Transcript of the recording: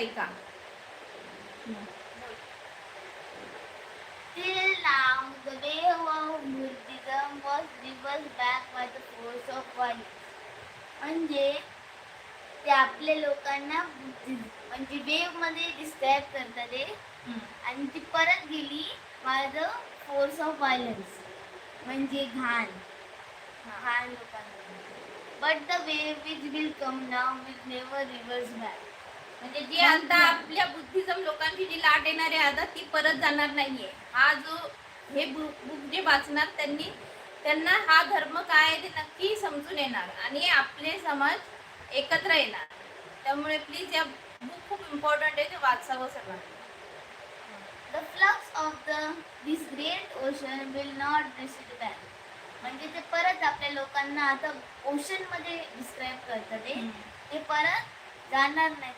ऐका. Till now, the wave of Buddhism was reversed back by the force of violence. म्हणजे ते आपल्या लोकांना म्हणजे वेव मध्ये डिस्क्राईब करतात ते आणि ती परत गेली by the force of violence म्हणजे घाण लोकांना. But the wave which will come now will never reverse back. म्हणजे जी आता आपल्या बुद्धिझम लोकांची जी लाट येणार आहे आता ती परत जाणार नाहीये. हा जो हे बुक जे वाचणार त्यांना हा धर्म काय आहे ते नक्की समजून येणार आणि आपले समाज एकत्र येणार. त्यामुळे प्लीज या बुक खूप इम्पॉर्टंट आहे, ते वाचावं सर्वांनी. The flux of this great ocean will not recede back. म्हणजे ते परत आपल्या लोकांना आता ओशन मध्ये डिस्क्राईब करतात ते परत जाणार नाही.